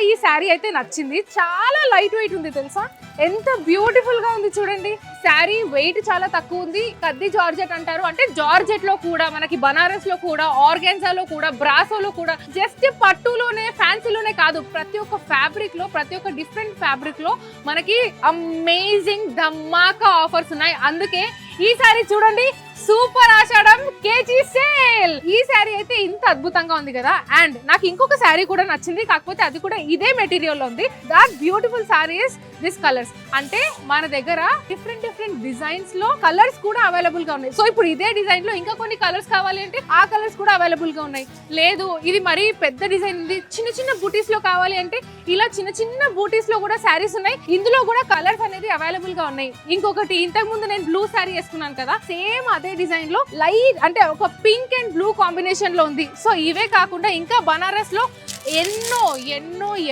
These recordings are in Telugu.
ఈ శారీ అయితే నచ్చింది. చాలా లైట్ వెయిట్ ఉంది తెలుసా, ఎంత బ్యూటిఫుల్ గా ఉంది చూడండి. శారీ వెయిట్ చాలా తక్కువ ఉంది. కద్ది జార్జెట్ అంటారు, అంటే జార్జెట్ లో కూడా మనకి బనారస్ లో కూడా ఆర్గాన్జాలో కూడా బ్రాసోలో కూడా జస్ట్ పట్టులోనే ఫ్యాన్సీలోనే కాదు, ప్రతి ఒక్క ఫ్యాబ్రిక్ లో ప్రతి ఒక్క డిఫరెంట్ ఫ్యాబ్రిక్ లో మనకి అమేజింగ్ ధమాకా ఆఫర్స్ ఉన్నాయి. అందుకే ఈ శారీ చూడండి, సూపర్ ఆషాఢం కేజీ సేల్. ఈ శారీ అయితే ఇంత అద్భుతంగా ఉంది కదా. అండ్ నాకు ఇంకొక శారీ కూడా నచ్చింది, కాకపోతే అది కూడా ఇదే మెటీరియల్ లో ఉంది. That beautiful saris this colours, అంటే మన దగ్గర డిఫరెంట్ డిజైన్స్ లో కలర్స్ కూడా అవైలబుల్ గా ఉన్నాయి. సో ఇప్పుడు ఇదే డిజైన్ లో ఇంకా కొన్ని కలర్స్ కావాలి అంటే ఆ కలర్స్ కూడా అవైలబుల్ గా ఉన్నాయి. లేదు ఇది మరీ పెద్ద డిజైన్ ఉంది, చిన్న బూటీస్ లో కావాలి అంటే ఇలా చిన్న బూటీస్ లో కూడా శారీస్ ఉన్నాయి. ఇందులో కూడా కలర్స్ అనేది అవైలబుల్ గా ఉన్నాయి. ఇంకొకటి, ఇంతకు ముందు నేను బ్లూ శారీ వేసుకున్నాను కదా, సేమ్ అదే డిజైన్ లో లైట్ అంటే ఒక పింక్ అండ్ బ్లూ కాంబినేషన్ లో ఉంది. సో ఇవే కాకుండా ఇంకా బనారస్ లో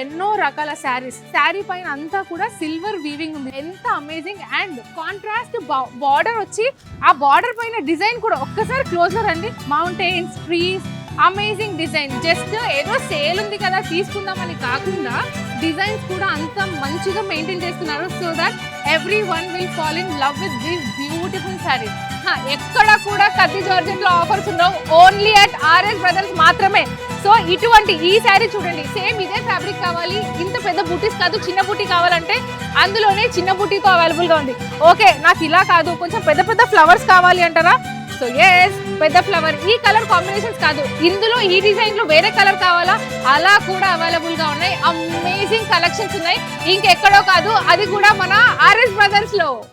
ఎన్నో రకాల శారీస్. శారీ పైన అంతా కూడా సిల్వర్ వీవింగ్ ఉంది, ఎంత అమేజింగ్. అండ్ కాంట్రాస్ట్ బార్డర్ వచ్చి ఆ బార్డర్ పైన డిజైన్ కూడా ఒక్కసారి క్లోజర్ అండి, mountains, trees, amazing design. Just ఏదో సేల్ ఉంది కదా తీసుకుందామని కాకుండా డిజైన్స్ కూడా అంత మంచిగా మెయింటైన్ చేస్తున్నారు. So that every one will fall in love with this beautiful saris. ఎక్కడ కూడా కద్ది జార్జెట్ లో ఆఫర్స్ ఉండవు, ఓన్లీ అట్ ఆర్ఎస్ బ్రదర్స్ మాత్రమే. సో ఇటువంటి ఈ శారీ చూడండి, సేమ్ ఇదే ఫ్యాబ్రిక్ కావాలి, ఇంత పెద్ద బూటీస్ కాదు, చిన్న బూటీ కావాలంటే అందులోనే చిన్న బూటీతో అవైలబుల్ గా ఉంది. ఓకే నాకు ఇలా కాదు, కొంచెం పెద్ద ఫ్లవర్స్ కావాలి అంటారా, సో ఎస్ పెద్ద ఫ్లవర్. ఈ కలర్ కాంబినేషన్స్ కాదు, ఇందులో ఈ డిజైన్ లో వేరే కలర్ కావాలా, అలా కూడా అవైలబుల్ గా ఉన్నాయి. అమేజింగ్ కలెక్షన్స్ ఉన్నాయి, ఇంకెక్కడో కాదు, అది కూడా మన ఆర్ఎస్ బ్రదర్స్ లో.